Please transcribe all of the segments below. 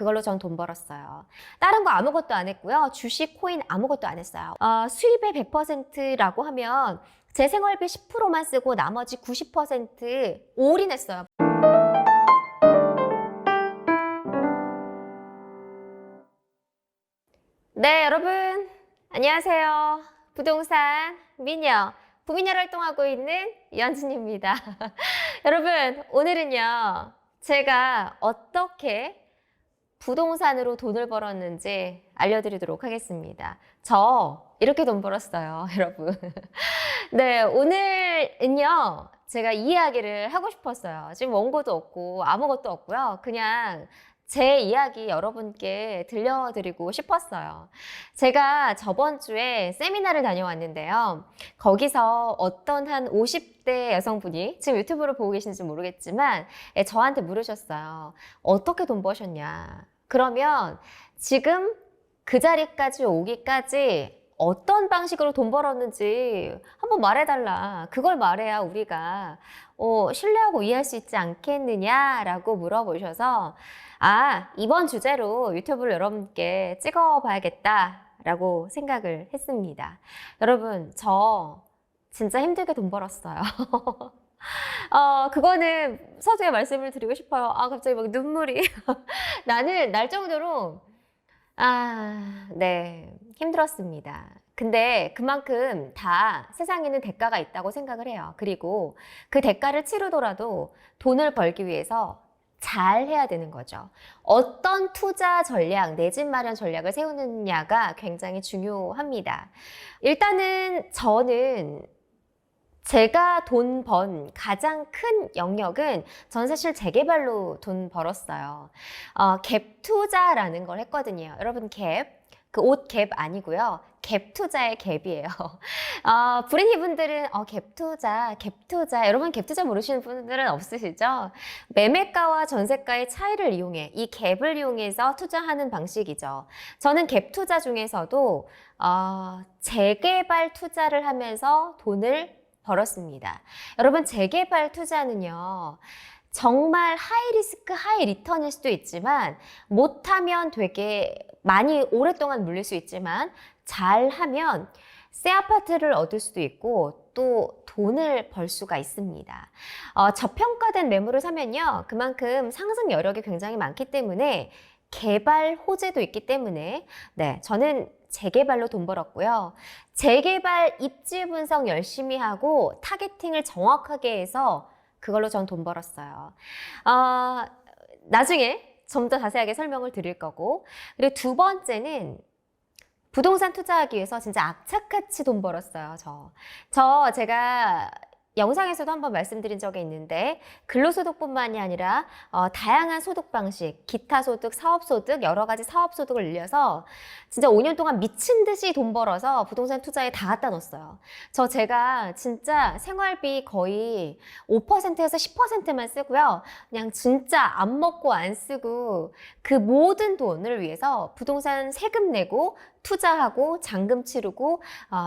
그걸로 전 돈 벌었어요. 다른 거 아무것도 안 했고요. 주식, 코인 아무것도 안 했어요. 수입의 100%라고 하면 제 생활비 10%만 쓰고 나머지 90% 올인했어요. 네, 여러분. 안녕하세요. 부동산 미녀, 부미녀를 활동하고 있는 연진입니다. 여러분, 오늘은요, 제가 어떻게 부동산으로 돈을 벌었는지 알려드리도록 하겠습니다. 저 이렇게 돈 벌었어요, 여러분. 네, 오늘은요, 제가 이 이야기를 하고 싶었어요. 지금 원고도 없고 아무것도 없고요. 그냥 제 이야기 여러분께 들려드리고 싶었어요. 제가 저번 주에 세미나를 다녀왔는데요. 거기서 어떤 한 50대 여성분이 지금 유튜브를 보고 계신지 모르겠지만 저한테 물으셨어요. 어떻게 돈 버셨냐? 그러면 지금 그 자리까지 오기까지 어떤 방식으로 돈 벌었는지 한번 말해달라. 그걸 말해야 우리가 신뢰하고 이해할 수 있지 않겠느냐라고 물어보셔서 이번 주제로 유튜브를 여러분께 찍어봐야겠다라고 생각을 했습니다. 여러분, 저 진짜 힘들게 돈 벌었어요. 그거는 서두에 말씀을 드리고 싶어요. 갑자기 막 눈물이 날 정도로 네, 힘들었습니다. 근데 그만큼 다 세상에는 대가가 있다고 생각을 해요. 그리고 그 대가를 치르더라도 돈을 벌기 위해서 잘 해야 되는 거죠. 어떤 투자 전략, 내 집 마련 전략을 세우느냐가 굉장히 중요합니다. 일단은 저는 제가 돈 번 가장 큰 영역은 전 사실 재개발로 돈 벌었어요. 갭 투자라는 걸 했거든요. 여러분 갭, 그 옷 갭 아니고요. 갭 투자의 갭이에요. 브리니 분들은 갭 투자. 여러분 갭 투자 모르시는 분들은 없으시죠? 매매가와 전세가의 차이를 이용해 이 갭을 이용해서 투자하는 방식이죠. 저는 갭 투자 중에서도 재개발 투자를 하면서 돈을 벌었습니다. 여러분 재개발 투자는요. 정말 하이 리스크 하이 리턴일 수도 있지만 못하면 되게 많이 오랫동안 물릴 수 있지만 잘하면 새 아파트를 얻을 수도 있고 또 돈을 벌 수가 있습니다. 저평가된 매물을 사면요. 그만큼 상승 여력이 굉장히 많기 때문에 개발 호재도 있기 때문에 네, 저는 재개발로 돈 벌었고요. 재개발 입지 분석 열심히 하고 타겟팅을 정확하게 해서 그걸로 전 돈 벌었어요. 나중에 좀 더 자세하게 설명을 드릴 거고, 그리고 두 번째는 부동산 투자하기 위해서 진짜 악착같이 돈 벌었어요. 제가 영상에서도 한번 말씀드린 적이 있는데 근로소득뿐만이 아니라 다양한 소득 방식, 기타 소득, 사업 소득, 여러 가지 사업 소득을 늘려서 진짜 5년 동안 미친 듯이 돈 벌어서 부동산 투자에 다 갖다 넣었어요. 제가 진짜 생활비 거의 5%에서 10%만 쓰고요. 그냥 진짜 안 먹고 안 쓰고 그 모든 돈을 위해서 부동산 세금 내고 투자하고 잔금 치르고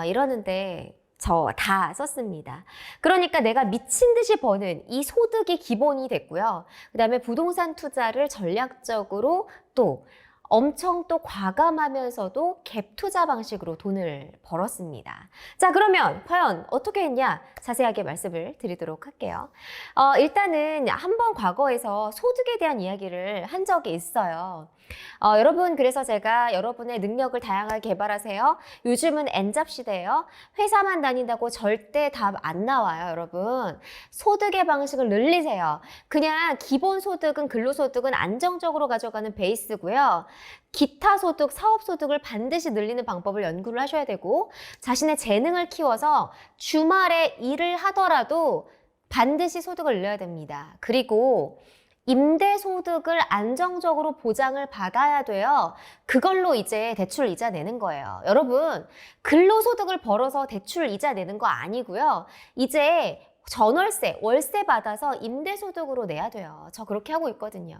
이러는데 저 다 썼습니다. 그러니까 내가 미친 듯이 버는 이 소득이 기본이 됐고요. 그 다음에 부동산 투자를 전략적으로 또 엄청 또 과감하면서도 갭 투자 방식으로 돈을 벌었습니다. 자, 그러면 과연 어떻게 했냐? 자세하게 말씀을 드리도록 할게요. 일단은 한번 과거에서 소득에 대한 이야기를 한 적이 있어요. 여러분, 그래서 제가 여러분의 능력을 다양하게 개발하세요. 요즘은 N잡 시대예요. 회사만 다닌다고 절대 답 안 나와요, 여러분. 소득의 방식을 늘리세요. 그냥 기본 소득은 근로소득은 안정적으로 가져가는 베이스고요. 기타 소득, 사업 소득을 반드시 늘리는 방법을 연구를 하셔야 되고 자신의 재능을 키워서 주말에 일을 하더라도 반드시 소득을 늘려야 됩니다. 그리고 임대소득을 안정적으로 보장을 받아야 돼요. 그걸로 이제 대출 이자 내는 거예요. 여러분, 근로소득을 벌어서 대출 이자 내는 거 아니고요. 이제 전월세, 월세 받아서 임대소득으로 내야 돼요. 저 그렇게 하고 있거든요.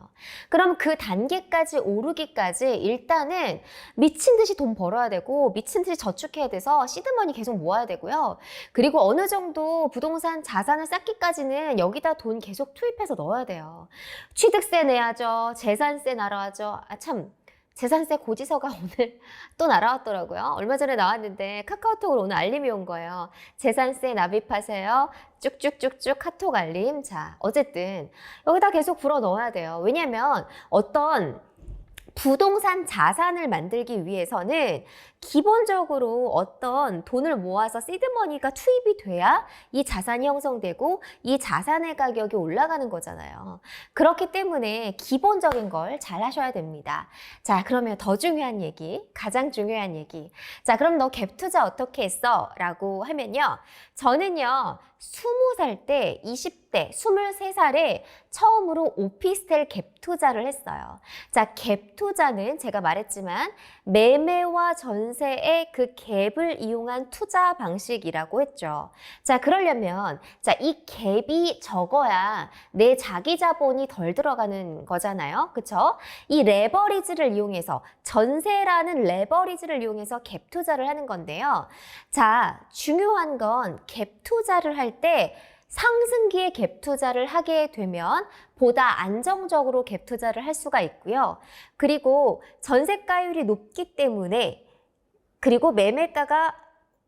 그럼 그 단계까지 오르기까지 일단은 미친 듯이 돈 벌어야 되고 미친 듯이 저축해야 돼서 시드머니 계속 모아야 되고요. 그리고 어느 정도 부동산 자산을 쌓기까지는 여기다 돈 계속 투입해서 넣어야 돼요. 취득세 내야죠. 재산세 날아야죠. 아, 참. 재산세 고지서가 오늘 또 날아왔더라고요. 얼마 전에 나왔는데 카카오톡으로 오늘 알림이 온 거예요. 재산세 납입하세요. 쭉쭉쭉쭉 카톡 알림. 자, 어쨌든 여기다 계속 불어 넣어야 돼요. 왜냐면 어떤 부동산 자산을 만들기 위해서는 기본적으로 어떤 돈을 모아서 시드머니가 투입이 돼야 이 자산이 형성되고 이 자산의 가격이 올라가는 거잖아요. 그렇기 때문에 기본적인 걸 잘 하셔야 됩니다. 자, 그러면 더 중요한 얘기, 가장 중요한 얘기. 자, 그럼 너 갭 투자 어떻게 했어? 라고 하면요. 저는요, 20살 때, 20대, 23살에 처음으로 오피스텔 갭 투자를 했어요. 자, 갭 투자는 제가 말했지만 매매와 전세의 그 갭을 이용한 투자 방식이라고 했죠. 자, 그러려면 자, 이 갭이 적어야 내 자기 자본이 덜 들어가는 거잖아요. 그쵸? 이 레버리지를 이용해서 전세라는 레버리지를 이용해서 갭 투자를 하는 건데요. 자, 중요한 건 갭 투자를 할 때 상승기에 갭 투자를 하게 되면 보다 안정적으로 갭 투자를 할 수가 있고요. 그리고 전세가율이 높기 때문에 그리고 매매가가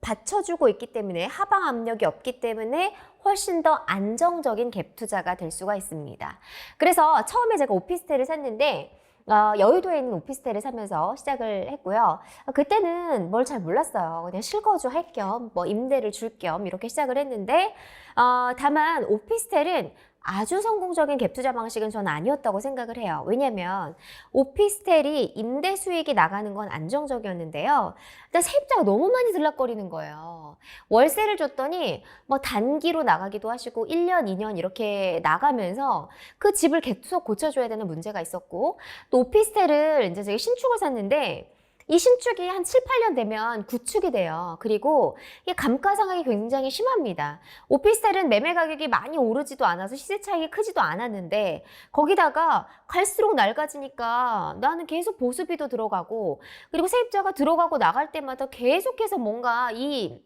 받쳐주고 있기 때문에 하방 압력이 없기 때문에 훨씬 더 안정적인 갭 투자가 될 수가 있습니다. 그래서 처음에 제가 오피스텔을 샀는데 여의도에 있는 오피스텔을 사면서 시작을 했고요. 그때는 뭘 잘 몰랐어요. 그냥 실거주 할 겸, 뭐 임대를 줄 겸 이렇게 시작을 했는데, 다만 오피스텔은 아주 성공적인 갭 투자 방식은 저는 아니었다고 생각을 해요. 왜냐면 오피스텔이 임대 수익이 나가는 건 안정적이었는데요. 일단 세입자가 너무 많이 들락거리는 거예요. 월세를 줬더니 뭐 단기로 나가기도 하시고 1년, 2년 이렇게 나가면서 그 집을 계속 고쳐줘야 되는 문제가 있었고, 또 오피스텔을 이제 제가 신축을 샀는데 이 신축이 한 7, 8년 되면 구축이 돼요. 그리고 이게 감가상각이 굉장히 심합니다. 오피스텔은 매매 가격이 많이 오르지도 않아서 시세 차익이 크지도 않았는데 거기다가 갈수록 낡아지니까 나는 계속 보수비도 들어가고 그리고 세입자가 들어가고 나갈 때마다 계속해서 뭔가 이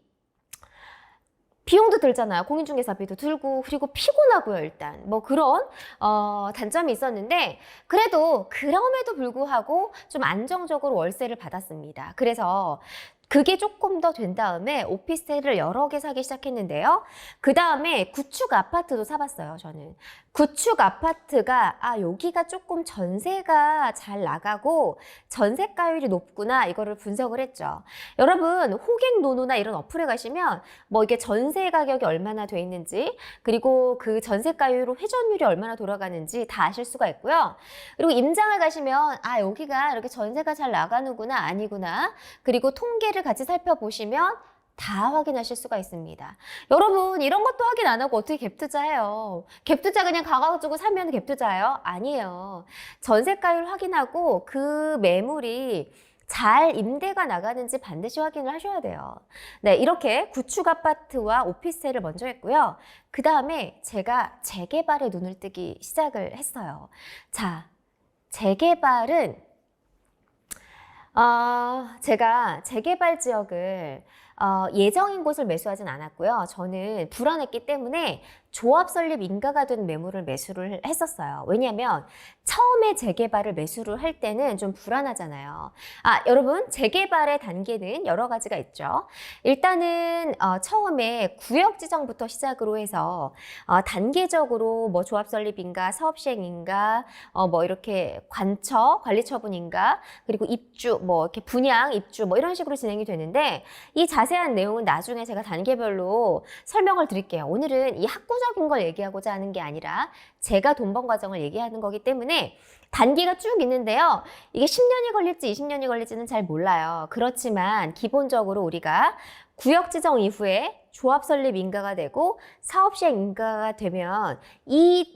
비용도 들잖아요. 공인중개사비도 들고 그리고 피곤하고요. 일단 뭐 그런 단점이 있었는데 그래도 그럼에도 불구하고 좀 안정적으로 월세를 받았습니다. 그래서 그게 조금 더 된 다음에 오피스텔을 여러 개 사기 시작했는데요. 그 다음에 구축 아파트도 사봤어요. 저는 구축 아파트가 여기가 조금 전세가 잘 나가고 전세가율이 높구나 이거를 분석을 했죠. 여러분 호갱노노나 이런 어플에 가시면 뭐 이게 전세 가격이 얼마나 돼 있는지 그리고 그 전세가율로 회전율이 얼마나 돌아가는지 다 아실 수가 있고요. 그리고 임장을 가시면 여기가 이렇게 전세가 잘 나가는구나 아니구나 그리고 통계를 같이 살펴보시면 다 확인하실 수가 있습니다. 여러분 이런 것도 확인 안 하고 어떻게 갭 투자해요? 갭 투자 그냥 가가지고 사면 갭 투자예요? 아니에요. 전세가율 확인하고 그 매물이 잘 임대가 나가는지 반드시 확인을 하셔야 돼요. 네, 이렇게 구축 아파트와 오피스텔을 먼저 했고요. 그 다음에 제가 재개발에 눈을 뜨기 시작을 했어요. 자, 재개발은 제가 재개발 지역을 예정인 곳을 매수하진 않았고요. 저는 불안했기 때문에 조합 설립 인가가 된 매물을 매수를 했었어요. 왜냐하면 처음에 재개발을 매수를 할 때는 좀 불안하잖아요. 여러분 재개발의 단계는 여러 가지가 있죠. 일단은 처음에 구역 지정부터 시작으로 해서 단계적으로 뭐 조합 설립 인가, 사업 시행 인가, 뭐 이렇게 관리 처분 인가, 그리고 입주, 뭐 이렇게 분양, 입주 뭐 이런 식으로 진행이 되는데 이 자세한 내용은 나중에 제가 단계별로 설명을 드릴게요. 오늘은 이 학구적인 걸 얘기하고자 하는 게 아니라 제가 돈 번 과정을 얘기하는 거기 때문에 단계가 쭉 있는데요. 이게 10년이 걸릴지 20년이 걸릴지는 잘 몰라요. 그렇지만 기본적으로 우리가 구역 지정 이후에 조합 설립 인가가 되고 사업 시행 인가가 되면 이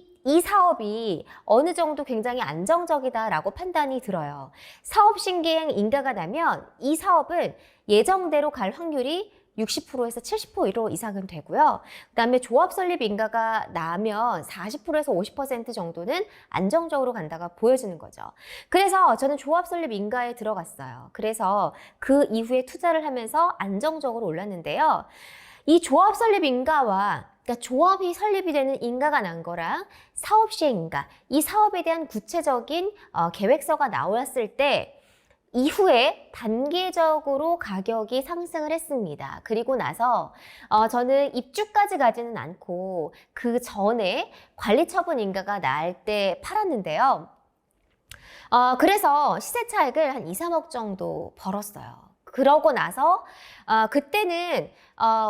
사업이 어느 정도 굉장히 안정적이다라고 판단이 들어요. 사업 신기행 인가가 나면 이 사업은 예정대로 갈 확률이 60%에서 70% 이상은 되고요. 그다음에 조합 설립 인가가 나면 40%에서 50% 정도는 안정적으로 간다가 보여지는 거죠. 그래서 저는 조합 설립 인가에 들어갔어요. 그래서 그 이후에 투자를 하면서 안정적으로 올랐는데요. 이 조합 설립 인가와 그러니까 조합이 설립이 되는 인가가 난 거랑 사업 시행 인가, 이 사업에 대한 구체적인 계획서가 나왔을 때 이후에 단계적으로 가격이 상승을 했습니다. 그리고 나서 저는 입주까지 가지는 않고 그 전에 관리처분 인가가 날 때 팔았는데요. 그래서 시세 차익을 한 2, 3억 정도 벌었어요. 그러고 나서 그때는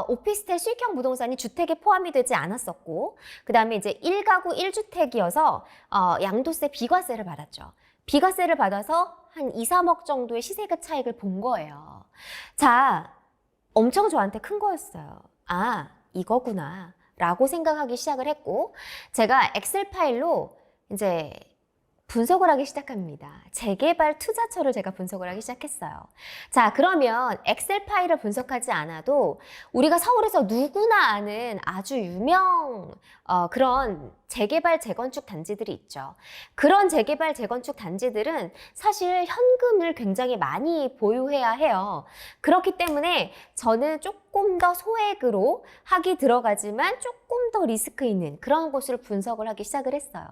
오피스텔 수익형 부동산이 주택에 포함이 되지 않았었고 그 다음에 이제 1가구 1주택이어서 양도세 비과세를 받았죠. 비과세를 받아서 한 2, 3억 정도의 시세가 차익을 본 거예요. 자, 엄청 저한테 큰 거였어요. 아, 이거구나 라고 생각하기 시작을 했고 제가 엑셀 파일로 이제 분석을 하기 시작합니다. 재개발 투자처를 제가 분석을 하기 시작했어요. 자, 그러면 엑셀 파일을 분석하지 않아도 우리가 서울에서 누구나 아는 아주 유명 그런 재개발 재건축 단지들이 있죠. 그런 재개발 재건축 단지들은 사실 현금을 굉장히 많이 보유해야 해요. 그렇기 때문에 저는 조금 더 소액으로 하기 들어가지만 조금 더 리스크 있는 그런 곳을 분석을 하기 시작을 했어요.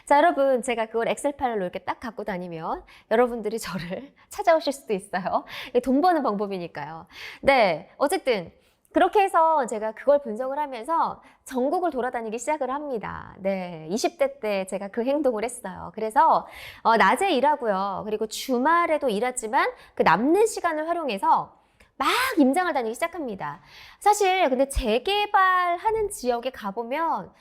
자, 여러분, 제가 그걸 엑셀 파일로 이렇게 딱 갖고 다니면 여러분들이 저를 찾아오실 수도 있어요. 돈 버는 방법이니까요. 네, 어쨌든 그렇게 해서 제가 그걸 분석을 하면서 전국을 돌아다니기 시작을 합니다. 네, 20대 때 제가 그 행동을 했어요. 그래서 낮에 일하고요. 그리고 주말에도 일했지만 그 남는 시간을 활용해서 막 임장을 다니기 시작합니다. 사실 근데 재개발하는 지역에 가보면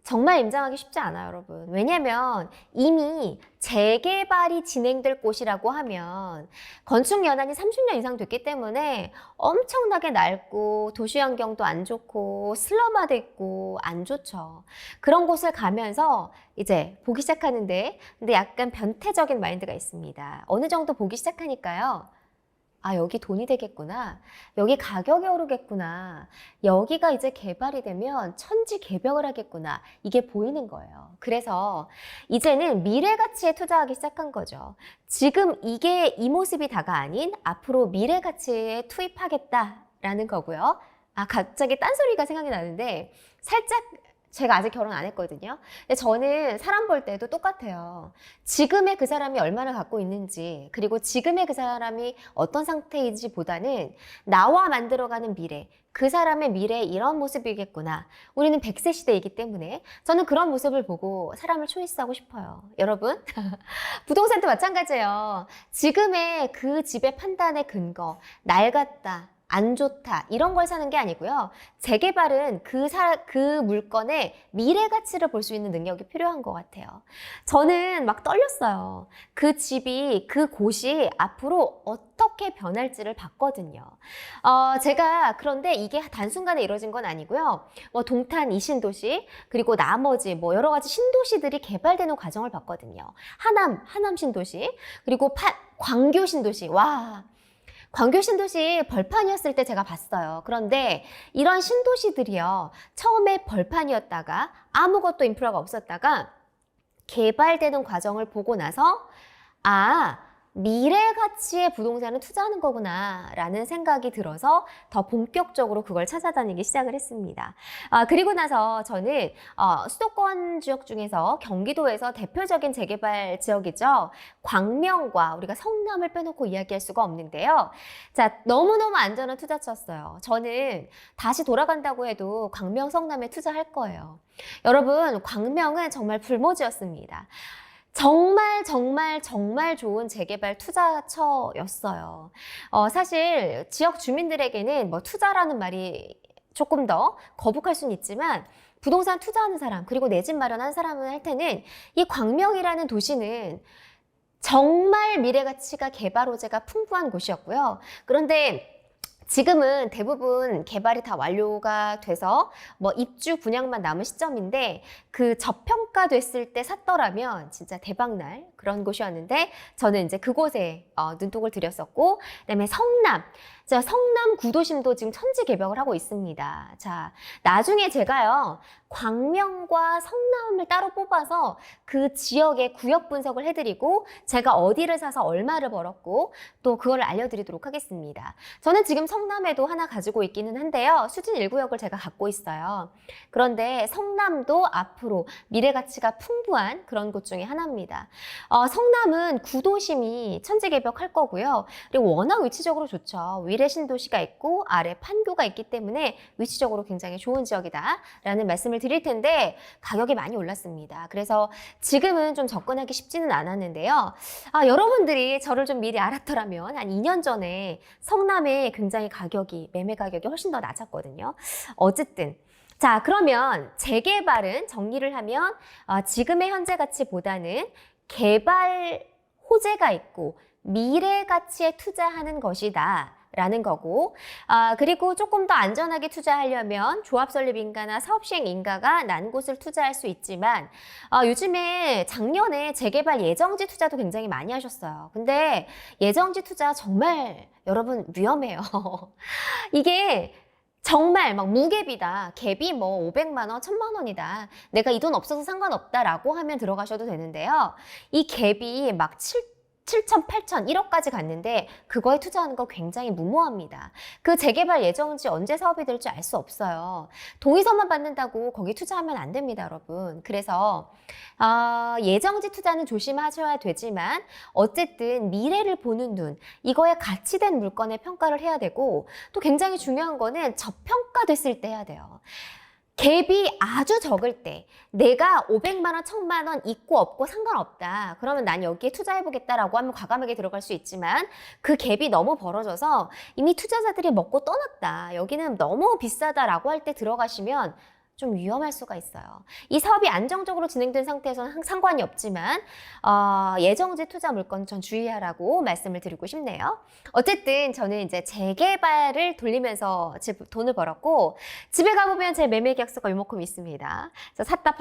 정말 임장하기 쉽지 않아요, 여러분. 왜냐면 이미 재개발이 진행될 곳이라고 하면 건축 연한이 30년 이상 됐기 때문에 엄청나게 낡고 도시 환경도 안 좋고 슬럼화돼 있고 안 좋죠. 그런 곳을 가면서 이제 보기 시작하는데 근데 약간 변태적인 마인드가 있습니다. 어느 정도 보기 시작하니까요. 아, 여기 돈이 되겠구나. 여기 가격이 오르겠구나. 여기가 이제 개발이 되면 천지개벽을 하겠구나. 이게 보이는 거예요. 그래서 이제는 미래 가치에 투자하기 시작한 거죠. 지금 이게 이 모습이 다가 아닌 앞으로 미래 가치에 투입하겠다라는 거고요. 아, 갑자기 딴소리가 생각이 나는데 살짝 제가 아직 결혼 안 했거든요. 근데 저는 사람 볼 때도 똑같아요. 지금의 그 사람이 얼마나 갖고 있는지, 그리고 지금의 그 사람이 어떤 상태인지 보다는 나와 만들어가는 미래, 그 사람의 미래에 이런 모습이겠구나. 우리는 100세 시대이기 때문에 저는 그런 모습을 보고 사람을 초이스하고 싶어요. 여러분, 부동산도 마찬가지예요. 지금의 그 집의 판단의 근거, 낡았다, 안 좋다 이런 걸 사는 게 아니고요. 재개발은 그 물건의 미래 가치를 볼 수 있는 능력이 필요한 것 같아요. 저는 막 떨렸어요. 그 집이 그 곳이 앞으로 어떻게 변할지를 봤거든요. 제가 그런데 이게 단순간에 이루어진 건 아니고요. 뭐 동탄 이신도시 그리고 나머지 뭐 여러 가지 신도시들이 개발되는 과정을 봤거든요. 하남 신도시 그리고 광교 신도시 와. 광교 신도시 벌판이었을 때 제가 봤어요. 그런데 이런 신도시들이요. 처음에 벌판이었다가 아무것도 인프라가 없었다가 개발되는 과정을 보고 나서 미래 가치의 부동산은 투자하는 거구나 라는 생각이 들어서 더 본격적으로 그걸 찾아다니기 시작을 했습니다. 그리고 나서 저는 수도권 지역 중에서 경기도에서 대표적인 재개발 지역이죠. 광명과 우리가 성남을 빼놓고 이야기할 수가 없는데요. 자, 너무너무 안전한 투자처였어요. 저는 다시 돌아간다고 해도 광명 성남에 투자할 거예요. 여러분, 광명은 정말 불모지였습니다. 정말 좋은 재개발 투자처였어요. 사실 지역 주민들에게는 뭐 투자라는 말이 조금 더 거북할 수는 있지만 부동산 투자하는 사람 그리고 내 집 마련하는 사람은 할 때는 이 광명이라는 도시는 정말 미래 가치가 개발 호재가 풍부한 곳이었고요. 그런데 지금은 대부분 개발이 다 완료가 돼서 뭐 입주 분양만 남은 시점인데 그 저평가됐을 때 샀더라면 진짜 대박날 그런 곳이었는데 저는 이제 그곳에 눈독을 들였었고, 그다음에 성남. 자, 성남 구도심도 지금 천지 개벽을 하고 있습니다. 자, 나중에 제가요, 광명과 성남을 따로 뽑아서 그 지역의 구역 분석을 해드리고 제가 어디를 사서 얼마를 벌었고 또 그걸 알려드리도록 하겠습니다. 저는 지금 성남에도 하나 가지고 있기는 한데요. 수진 1구역을 제가 갖고 있어요. 그런데 성남도 앞으로 미래 가치가 풍부한 그런 곳 중에 하나입니다. 성남은 구도심이 천지개벽할 거고요. 그리고 워낙 위치적으로 좋죠. 위례 신도시가 있고 아래 판교가 있기 때문에 위치적으로 굉장히 좋은 지역이다라는 말씀을 드릴 텐데 가격이 많이 올랐습니다. 그래서 지금은 좀 접근하기 쉽지는 않았는데요. 여러분들이 저를 좀 미리 알았더라면 한 2년 전에 성남에 굉장히 매매 가격이 훨씬 더 낮았거든요. 어쨌든 자, 그러면 재개발은 정리를 하면 지금의 현재 가치보다는 개발 호재가 있고 미래 가치에 투자하는 것이다 라는 거고, 그리고 조금 더 안전하게 투자하려면 조합 설립 인가나 사업 시행 인가가 난 곳을 투자할 수 있지만, 요즘에 작년에 재개발 예정지 투자도 굉장히 많이 하셨어요. 근데 예정지 투자 정말 여러분 위험해요. 이게 정말 막 무갭이다. 갭이 뭐 500만 원, 1000만 원이다. 내가 이 돈 없어서 상관없다라고 하면 들어가셔도 되는데요. 이 갭이 막 7천, 8천, 1억까지 갔는데 그거에 투자하는 거 굉장히 무모합니다. 그 재개발 예정지 언제 사업이 될지 알 수 없어요. 동의서만 받는다고 거기 투자하면 안 됩니다, 여러분. 그래서 예정지 투자는 조심하셔야 되지만 어쨌든 미래를 보는 눈, 이거에 가치된 물건의 평가를 해야 되고 또 굉장히 중요한 거는 저평가됐을 때 해야 돼요. 갭이 아주 적을 때 내가 500만 원, 1000만 원 있고 없고 상관없다. 그러면 난 여기에 투자해보겠다라고 하면 과감하게 들어갈 수 있지만 그 갭이 너무 벌어져서 이미 투자자들이 먹고 떠났다. 여기는 너무 비싸다라고 할 때 들어가시면 좀 위험할 수가 있어요. 이 사업이 안정적으로 진행된 상태에서는 상관이 없지만 예정지 투자 물건 전 주의하라고 말씀을 드리고 싶네요. 어쨌든 저는 이제 재개발을 돌리면서 돈을 벌었고 집에 가보면 제 매매 계약서가 요만큼 있습니다. 샀다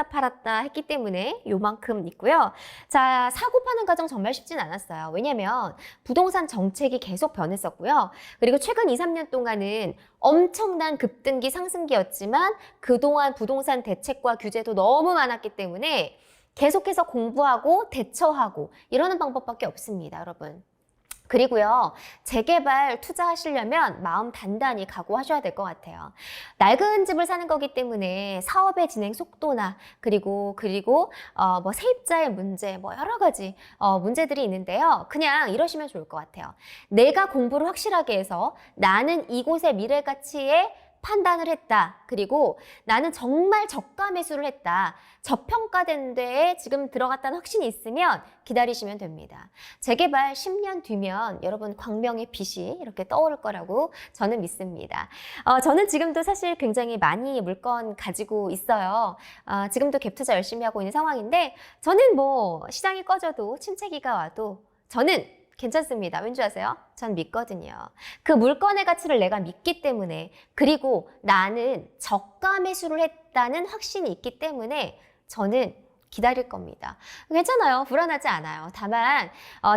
팔았다 했기 때문에 요만큼 있고요. 자, 사고 파는 과정 정말 쉽진 않았어요. 왜냐면 부동산 정책이 계속 변했었고요. 그리고 최근 2, 3년 동안은 엄청난 급등기 상승기였지만 그동안 부동산 대책과 규제도 너무 많았기 때문에 계속해서 공부하고 대처하고 이러는 방법밖에 없습니다, 여러분. 그리고요, 재개발 투자하시려면 마음 단단히 각오하셔야 될 것 같아요. 낡은 집을 사는 거기 때문에 사업의 진행 속도나 그리고 뭐 세입자의 문제, 뭐 여러 가지 문제들이 있는데요. 그냥 이러시면 좋을 것 같아요. 내가 공부를 확실하게 해서 나는 이곳의 미래 가치에 판단을 했다. 그리고 나는 정말 저가 매수를 했다. 저평가된 데에 지금 들어갔다는 확신이 있으면 기다리시면 됩니다. 재개발 10년 뒤면 여러분 광명의 빛이 이렇게 떠오를 거라고 저는 믿습니다. 저는 지금도 사실 굉장히 많이 물건 가지고 있어요. 지금도 갭 투자 열심히 하고 있는 상황인데 저는 뭐 시장이 꺼져도 침체기가 와도 저는 괜찮습니다. 왠지 아세요? 전 믿거든요. 그 물건의 가치를 내가 믿기 때문에 그리고 나는 저가 매수를 했다는 확신이 있기 때문에 저는 기다릴 겁니다. 괜찮아요. 불안하지 않아요. 다만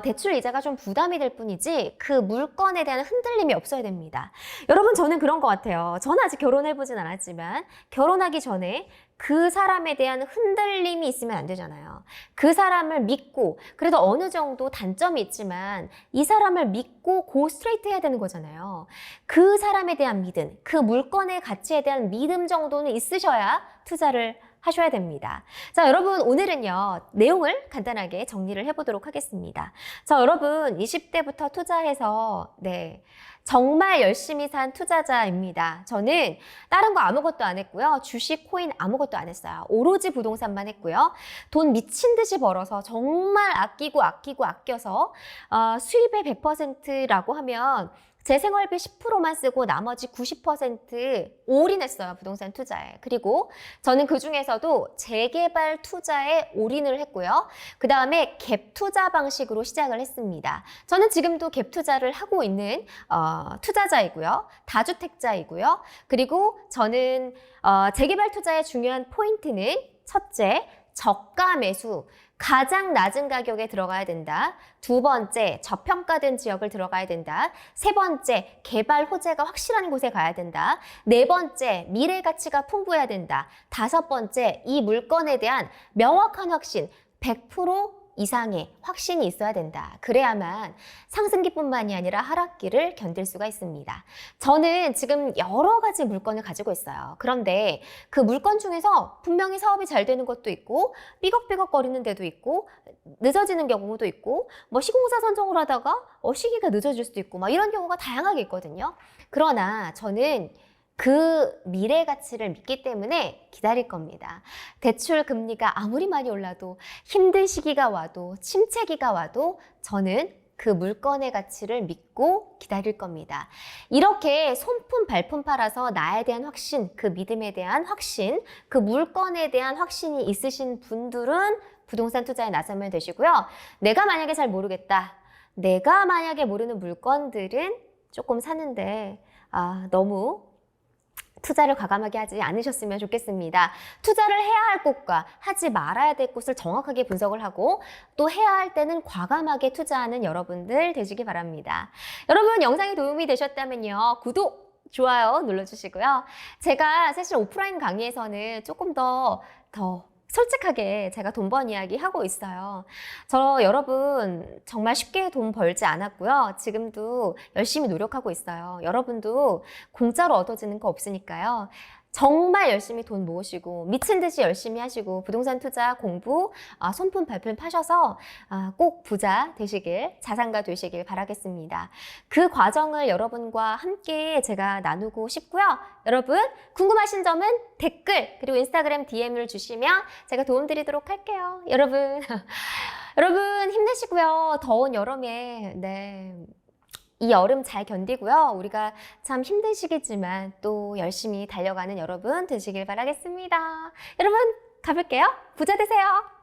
대출 이자가 좀 부담이 될 뿐이지 그 물건에 대한 흔들림이 없어야 됩니다. 여러분 저는 그런 것 같아요. 저는 아직 결혼해보진 않았지만 결혼하기 전에 그 사람에 대한 흔들림이 있으면 안 되잖아요. 그 사람을 믿고 그래도 어느 정도 단점이 있지만 이 사람을 믿고 고 스트레이트 해야 되는 거잖아요. 그 사람에 대한 믿음, 그 물건의 가치에 대한 믿음 정도는 있으셔야 투자를 하셔야 됩니다. 자, 여러분 오늘은요 내용을 간단하게 정리를 해보도록 하겠습니다. 자, 여러분 20대부터 투자해서 정말 열심히 산 투자자입니다. 저는 다른 거 아무것도 안 했고요. 주식, 코인 아무것도 안 했어요. 오로지 부동산만 했고요. 돈 미친 듯이 벌어서 정말 아껴서 수입의 100%라고 하면 제 생활비 10%만 쓰고 나머지 90% 올인했어요, 부동산 투자에. 그리고 저는 그 중에서도 재개발 투자에 올인을 했고요. 그 다음에 갭 투자 방식으로 시작을 했습니다. 저는 지금도 갭 투자를 하고 있는 투자자이고요. 다주택자이고요. 그리고 저는 재개발 투자의 중요한 포인트는 첫째, 저가 매수. 가장 낮은 가격에 들어가야 된다. 두 번째, 저평가된 지역을 들어가야 된다. 세 번째, 개발 호재가 확실한 곳에 가야 된다. 네 번째, 미래 가치가 풍부해야 된다. 다섯 번째, 이 물건에 대한 명확한 확신, 100% 이상의 확신이 있어야 된다. 그래야만 상승기뿐만이 아니라 하락기를 견딜 수가 있습니다. 저는 지금 여러 가지 물건을 가지고 있어요. 그런데 그 물건 중에서 분명히 사업이 잘 되는 것도 있고 삐걱삐걱 거리는 데도 있고 늦어지는 경우도 있고 뭐 시공사 선정을 하다가 시기가 늦어질 수도 있고 막 이런 경우가 다양하게 있거든요. 그러나 저는 그 미래 가치를 믿기 때문에 기다릴 겁니다. 대출 금리가 아무리 많이 올라도 힘든 시기가 와도 침체기가 와도 저는 그 물건의 가치를 믿고 기다릴 겁니다. 이렇게 손품 발품 팔아서 나에 대한 확신, 그 믿음에 대한 확신, 그 물건에 대한 확신이 있으신 분들은 부동산 투자에 나서면 되시고요. 내가 만약에 잘 모르겠다. 내가 만약에 모르는 물건들은 조금 사는데 너무 투자를 과감하게 하지 않으셨으면 좋겠습니다. 투자를 해야 할 곳과 하지 말아야 될 곳을 정확하게 분석을 하고 또 해야 할 때는 과감하게 투자하는 여러분들 되시기 바랍니다. 여러분 영상이 도움이 되셨다면요. 구독, 좋아요 눌러주시고요. 제가 사실 오프라인 강의에서는 조금 더 솔직하게 제가 돈 번 이야기 하고 있어요. 저 여러분 정말 쉽게 돈 벌지 않았고요. 지금도 열심히 노력하고 있어요. 여러분도 공짜로 얻어지는 거 없으니까요. 정말 열심히 돈 모으시고 미친 듯이 열심히 하시고 부동산 투자 공부 손품 발품 파셔서 꼭 부자 되시길, 자산가 되시길 바라겠습니다. 그 과정을 여러분과 함께 제가 나누고 싶고요. 여러분 궁금하신 점은 댓글 그리고 인스타그램 DM을 주시면 제가 도움드리도록 할게요. 여러분 힘내시고요. 더운 여름에 이 여름 잘 견디고요. 우리가 참 힘든 시기지만 또 열심히 달려가는 여러분 되시길 바라겠습니다. 여러분 가볼게요. 부자 되세요.